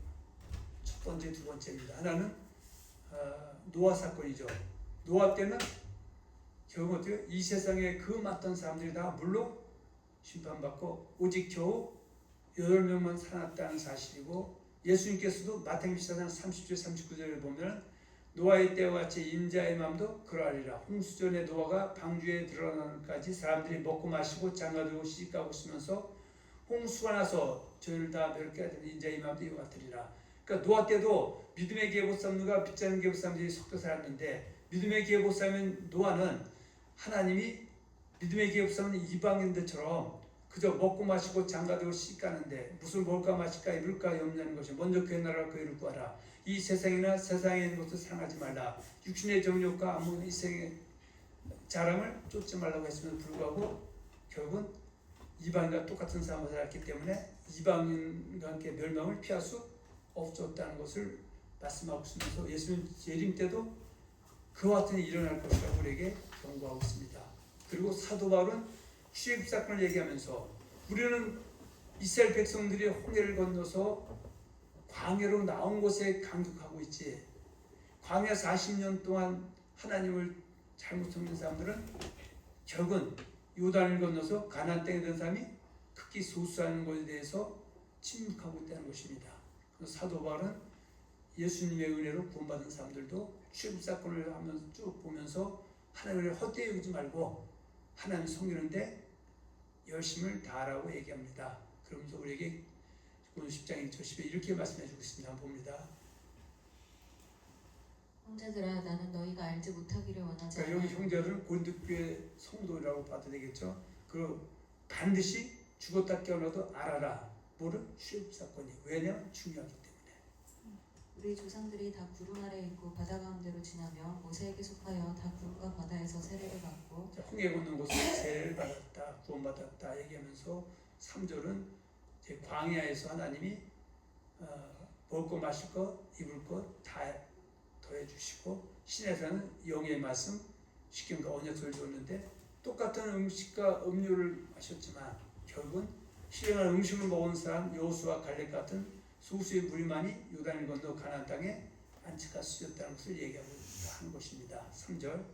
첫 번째, 두 번째입니다. 하나는 노아 사건이죠. 노아 때는 결국 어때요? 이 세상에 그 많던 사람들이 다 물로 심판받고 오직 겨우 8명만 살아났다는 사실이고 예수님께서도 마태복음 14장 30절 39절을 보면 노아의 때와 같이 인자의 마음도 그러하리라. 홍수전에 노아가 방주에 들어가기까지 사람들이 먹고 마시고 장가들고 시집가고 있으면서 홍수가 나서 저희를 다 멸게 하던 인자의 마음도 이와 같으리라. 그러니까 노아 때도 믿음의 기회보쌈과 믿지 않는 기회보쌈들이 섞여 살았는데, 믿음의 기회보쌈은 노아는 하나님이 믿음의 기회보쌈은 이방인들처럼 그저 먹고 마시고 장가들고 시집가는데 무슨 먹을까 마실까 입을까 염려하는 것이 먼저 그의 나라와 그 일을 구하라. 이 세상이나 세상에 있는 것을 사랑하지 말라. 육신의 정욕과 아무 이 세상의 자랑을 쫓지 말라고 했음에도 불구하고 결국은 이방인과 똑같은 삶을 살았기 때문에 이방인과 함께 멸망을 피할 수 없었다는 것을 말씀하고 있으면서 예수님 재림 때도 그와 같은 일이 일어날 것이라고 우리에게 경고하고 있습니다. 그리고 사도 바울은 출애굽 사건을 얘기하면서 우리는 이스라엘 백성들이 홍해를 건너서 광야로 나온 곳에 감격하고 있지, 광야 40년 동안 하나님을 잘못 섬긴 사람들은 결국은 요단을 건너서 가나안 땅에 든 사람이 극히 소수하는 것에 대해서 침묵하고 있다는 것입니다. 그래서 사도 바울은 예수님의 은혜로 구원받은 사람들도 출애굽 사건을 하면서 쭉 보면서 하나님을 헛되이 여기지 말고 하나님 섬기는데 열심을 다하라고 얘기합니다. 그러면서 우리에게 오늘 10장 1절 10에 이렇게 말씀해 주고 있습니다. 한번 봅니다. 형제들아, 나는 너희가 알지 못하기를 원하지 않아. 그러니까 여기 형제들은 고린도교회 성도라고 봐도 되겠죠. 그리고 반드시 죽었다 깨어나도 알아라. 뭐를? 출애굽 사건이. 왜냐하면 중요하기 때문에. 우리 조상들이 다 구름 아래 있고 바다 가운데로 지나며 모세에게 속하여 다 구름과 바다에서 세례를 받고, 홍해 건넌 곳에 세례를 받았다, 구원받았다 얘기하면서 3절은 이제 광야에서 하나님이 먹을 것, 마실 것, 입을 것 다 더해주시고, 신에서는 영의 말씀, 십계명과 언약서를 줬는데 똑같은 음식과 음료를 마셨지만 결국은 신령한 음식을 먹은 사람 여호수아 갈렙 같은 소수의 무리만이 요단을 건너 가나안 땅에 안식할 수 있었다는 것을 얘기하고 하는 것입니다. 3절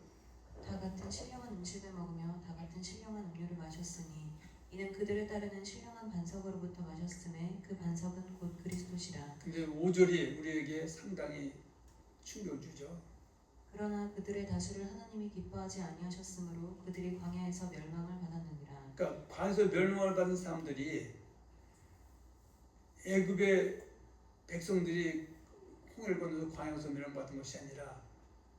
다 같은 신령한 음식을 먹으며 다 같은 신령한 음료를 마셨으니 이는 그들을 따르는 신령한 반석으로부터 마셨음에 그 반석은 곧 그리스도시라. 근데 5절이 우리에게 상당히 충격을 주죠. 그러나 그들의 다수를 하나님이 기뻐하지 아니하셨으므로 그들이 광야에서 멸망을 받았느니라. 그러니까 광야에서 멸망을 받은 사람들이 애굽의 백성들이 홍해를 건너서 광야에서 멸망받은 것이 아니라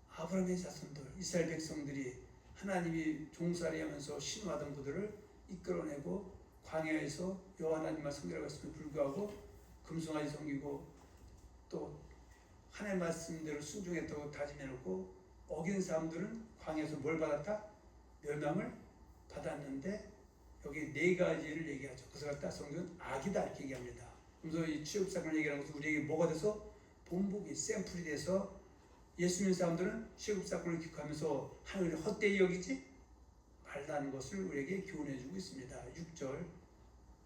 아브라함의 자손들, 이스라엘 백성들이 하나님이 종살이하면서 신화하던 그들을 이끌어내고 광야에서 여호와 하나님만 섬기라고 했음에 불구하고 금송아지 섬기고 또 하나님 말씀대로 순종했다고 다짐해놓고 어긴 사람들은 광야에서 뭘 받았다? 멸망을 받았는데 여기 네 가지를 얘기하죠. 그래서 갖다 성경은 악이다 이렇게 얘기합니다. 그래서 이 취업 사건을 얘기하는 것은 우리에게 뭐가 돼서 본보기, 샘플이 돼서 예수 믿는 사람들은 취업 사건을 기억하면서 하나님을 헛되이 여기지 말라는 것을 우리에게 교훈해주고 있습니다. 6절,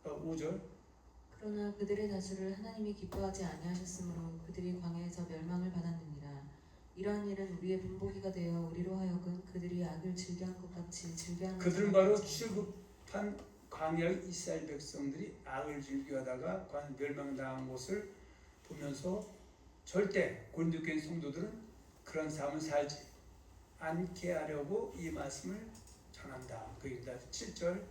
5절 그러나 그들의 다수를 하나님이 기뻐하지 아니하셨으므로 그들이 광야에서 멸망을 받았느니라. 이러한 일은 우리의 본보기가 되어 우리로 하여금 그들이 악을 즐겨한 것 같이 즐겨하는 그들은 바로 출급한 광야의 이스라엘 백성들이 악을 즐겨하다가 멸망당한 것을 보면서 절대 고린도교회 성도들은 그런 삶을 살지 않게 하려고 이 말씀을 전한다. 그입니다. 7절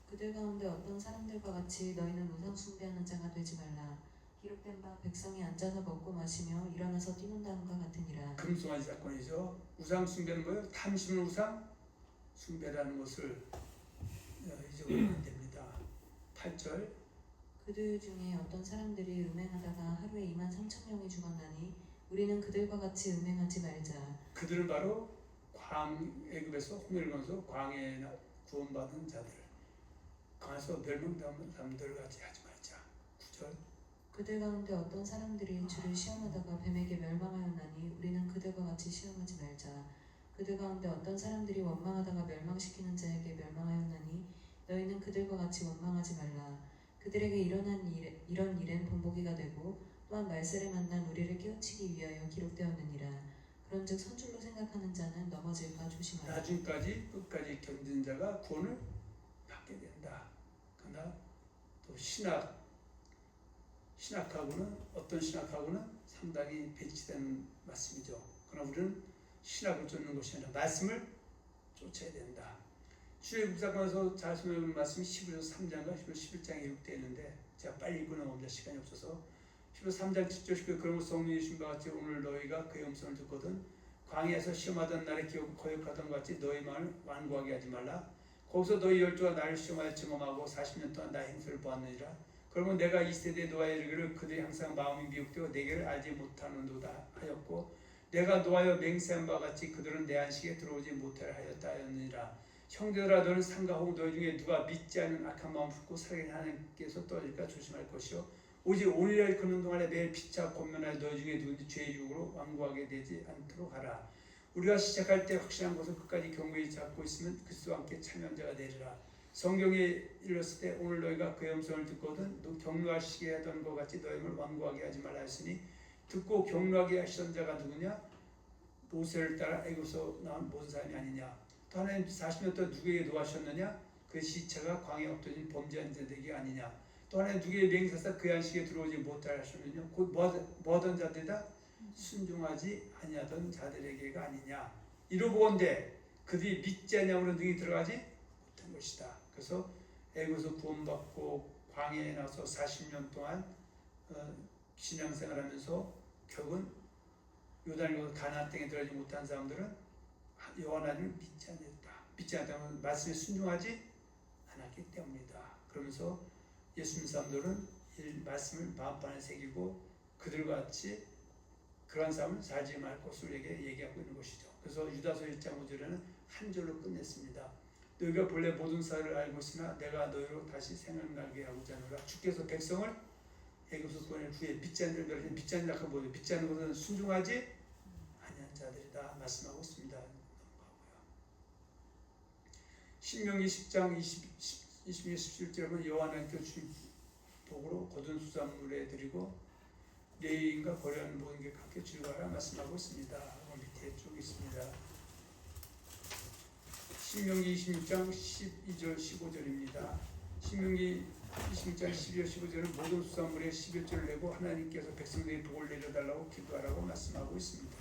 그들 가운데 어떤 사람들과 같이 너희는 우상 숭배하는 자가 되지 말라. 기록된 바 백성이 앉아서 먹고 마시며 일어나서 뛰논다함과 같으니라. 금송아지 사건이죠. 우상 숭배는 뭐예요? 탐심을 우상 숭배라는 것을 잊어버리면 안 됩니다. 8절 그들 중에 어떤 사람들이 음행하다가 하루에 23,000명이 죽었나니 우리는 그들과 같이 음행하지 말자. 그들은 바로 애굽에서 홍해를 건너서 광야에 구원받은 자들, 광야에서 멸망당한 사람들 같이 하지 말자. 9절 그들 가운데 어떤 사람들이 주를 시험하다가 뱀에게 멸망하였나니 우리는 그들과 같이 시험하지 말자. 그들 가운데 어떤 사람들이 원망하다가 멸망시키는 자에게 멸망하였나니 너희는 그들과 같이 원망하지 말라. 그들에게 이런 일은 본보기가 되고 또한 말세를 만난 우리를 깨우치기 위하여 기록되었느니라. 그런즉 선줄로 생각하는 자는 넘어질까 조심하라. 나중까지 끝까지 견딘 자가 구원을 받게 된다. 그러나 또 신학하고는 어떤 신학하고는 상당히 배치된 말씀이죠. 그러나 우리는 신학을 쫓는 것이 아니라 말씀을 쫓아야 된다. 출애굽사건에서 잘 설명한 말씀이 11조 3장과 11장에 기록되어 있는데 제가 빨리 읽고 넘어갑니다. 시간이 없어서. 13장 7절 10절 그러므로 성령이 주신 바 같이 오늘 너희가 그의 음성을 듣거든 광야에서 시험하던 날에 거역하던 것 같이 너희 마음을 완고하게 하지 말라. 거기서 너희 열조가 나를 시험하여 증험하고 40년 동안 나의 행수를 보았느니라. 그러면 내가 이 세대에 노아에 이르기를 그들이 항상 마음이 미혹되어 내게를 알지 못하는도다 하였고 내가 노하여 맹세한 바 같이 그들은 내 안식에 들어오지 못하려 하였다 하였느니라. 형제들아 너는 상과 혹 너희 중에 누가 믿지 않은 악한 마음 품고 살아계신 하나님께서 떠질까 조심할 것이요 오직 오늘날 그는 동안에 매일 피차 권면하여 너희 중에 누구든지 죄의 유혹으로 완고하게 되지 않도록 하라. 우리가 시작할 때 확실한 것을 끝까지 경고히 잡고 있으면 그리스도와 함께 참여한 자가 되리라. 성경에 일렀을 때 오늘 너희가 그의 음성을 듣거든 격노하시게 하던 것 같이 너희 몸을 완고하게 하지 말라 했으니 듣고 격노하게 하시던 자가 누구냐? 모세를 따라 애굽에서 나온 모든 사람이 아니냐. 또 하나님 40년 동안 누구에게 노하셨느냐? 그 시체가 광야에 엎드진 범죄한 자들에게 아니냐. 또 하나님 누구에게 맹세하사 그 안식에 들어오지 못하게 하셨느냐. 곧 뭐하던 자들이다? 순종하지 아니하던 자들에게가 아니냐. 이러보건대 그들이 믿지 아니함으로 능히 들어가지 못한 것이다. 그래서 애굽에서 구원받고 광야에 나서 40년 동안 신앙생활하면서 결국은 요단강 가나안 땅에 들어가지 못한 사람들은 여호와 하나님을 믿지 않았다. 믿지 않았다면 말씀에 순종하지 않았기 때문이다. 그러면서 예수 믿는 사람들은 이 말씀을 마음판에 새기고 그들과 같이 그러한 삶을 살지 말 것을 우리에게 얘기하고 있는 것이죠. 그래서 유다서 1장 5절에는 한 절로 끝냈습니다. 너희가 본래 모든 사를 알고 있으나 내가 너희로 다시 생각나게 하고자 하노라. 주께서 백성을 애굽에서 보낸 후에 믿지 않는 자들을 믿지 않는 자가 뭐죠? 믿지 않는 것은 순종하지 아니한 자들이다 말씀하고 있습니다. 신명기 10장 20절 17절은 여호와 하나님께 주신 복으로 거둔 수산물에 드리고 레위인과 거래하는 모든 게 각기 즐거워라 말씀하고 있습니다. 밑에 쭉 있습니다. 신명기 26장 12절 15절입니다. 신명기 26장 12절 15절은 모든 수산물에 11절을 내고 하나님께서 백성들의 복을 내려달라고 기도하라고 말씀하고 있습니다.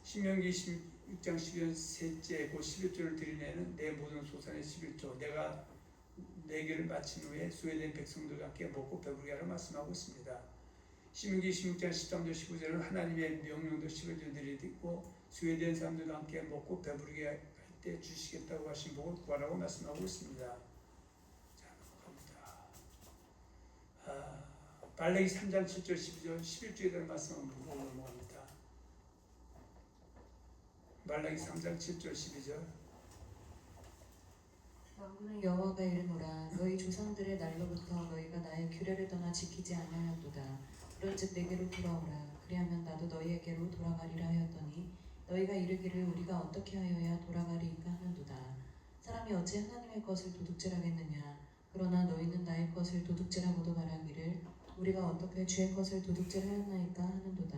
신명기 26장 12절 셋째 곧 11조를 드리내는 내 모든 소산의 11조 내가 내게를 마친 후에 수혜된 백성들과 함께 먹고 배부르게 하라 말씀하고 있습니다. 신명기 26장 13절 15절은 하나님의 명령도 11조 드리고 수혜된 사람들과 함께 먹고 배부르게 할 때 주시겠다고 하신 복을 구하라고 말씀하고 있습니다. 자 넘어갑니다. 말라기 3장 7절 12절 11조에 대한 말씀을 보고 넘어갑니다. 말라기 3장 7절 12절 만군의 여호와가 이르노라 너희 조상들의 날로부터 너희가 나의 규례를 떠나 지키지 아니하였도다. 그런즉 내게로 돌아오라. 그리하면 나도 너희에게로 돌아가리라 하였더니 너희가 이르기를 우리가 어떻게 하여야 돌아가리이까 하는도다. 사람이 어찌 하나님의 것을 도둑질하겠느냐. 그러나 너희는 나의 것을 도둑질하고도 말하기를 우리가 어떻게 주의 것을 도둑질하였나이까 하는도다.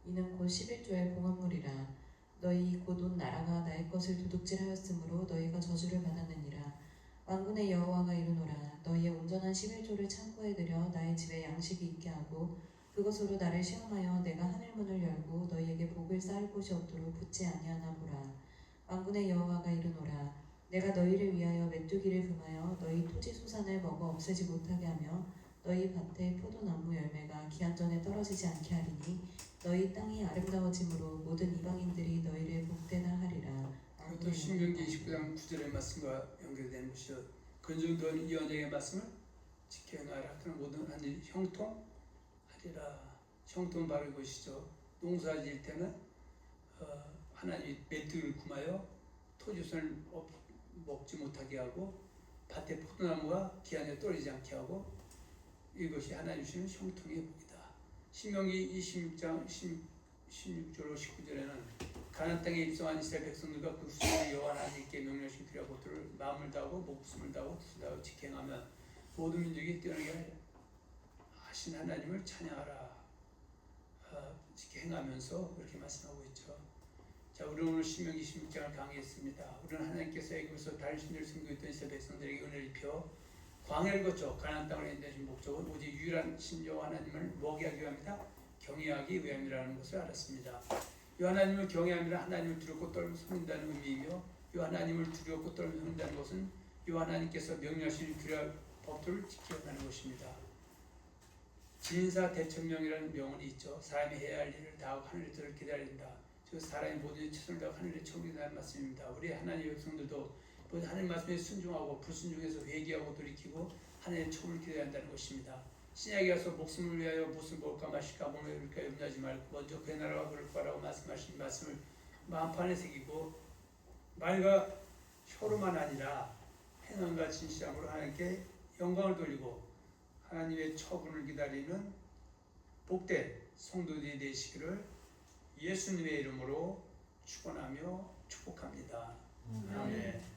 이는 곧 11조의 봉헌물이라. 너희 곧 온 나라가 나의 것을 도둑질하였으므로 너희가 저주를 받았느니라. 만군의 여호와가 이르노라 너희의 온전한 11조를 창고에 들여 나의 집에 양식이 있게 하고 그것으로 나를 시험하여 내가 하늘문을 열고 너희에게 복을 쌓을 곳이 없도록 붙지 아니하나 보라. 만군의 여호와가 이르노라 내가 너희를 위하여 메뚜기를 금하여 너희 토지 소산을 먹어 없애지 못하게 하며 너희 밭의 포도나무 열매가 기한 전에 떨어지지 않게 하리니 너희 땅이 아름다워짐으로 모든 이방인들이 너희를 복되다 하리라. 그것도 신명기 29장 9절의 말씀과 연결되는 것이요. 그런즉 너는 이 언약의 말씀을 지켜 행하라. 그런 모든 한일 형통하리라. 형통 바로 이것이죠. 농사 지을 때는 하나님이 메뚜기를 kum하여 토지선을 먹지 못하게 하고 밭에 포도나무가 기한에 떨어지지 않게 하고 이것이 하나님 주시는 형통의 복이다. 신명기 26장 16절 19절에는 가나안 땅에 입성한 이스라엘 백성들과 그 후손의 여호와 하나님께 명령하신 규례와 법도를 마음을 다하고 목숨을 다하고 뜻을 다하고 지켜행하면 모든 민족이 뛰어나게 하신 하나님을 찬양하라. 지켜행하면서 그렇게 말씀하고 있죠. 자, 우리는 오늘 신명기 16장을 강의했습니다. 우리는 하나님께서 애굽에서 다른 신들을 섬기고 있던 이스라엘 백성들에게 은혜를 입혀 광야를 거쳐 가나안 땅을 인도하신 목적은 오직 유일한 신여 하나님을 먹이하기 위함이다. 경외하기 위함이라는 것을 알았습니다. 이 하나님을 경외함이란 하나님을 두렵고 떨며 섬긴다는 의미이며 이 하나님을 두렵고 떨며 섬긴다는 것은 이 하나님께서 명령하신 규례 법도를 지켜가는 것입니다. 진사 대천명이라는 명언이 있죠. 사람이 해야 할 일을 다하고 하늘의 뜻을 기다린다. 즉 사람이 모든 일 최선을 다하고 하늘의 척을 기다리는 말씀입니다. 우리 하나님의 백성들도 모든 하나님 말씀에 순종하고 불순종해서 회개하고 돌이키고 하나님의 척을 기다려야 한다는 것입니다. 신약에 가서 목숨을 위하여 무엇을 먹을까 마실까 몸을 입을까 염려하지 말고 먼저 그의 나라와 그를 구하라고 말씀하신 말씀을 마음판에 새기고 말과 혀로만 아니라 행함과 진실함으로 하나님께 영광을 돌리고 하나님의 처분을 기다리는 복된 성도들이 되시기를 예수님의 이름으로 축원하며 축복합니다. 아멘.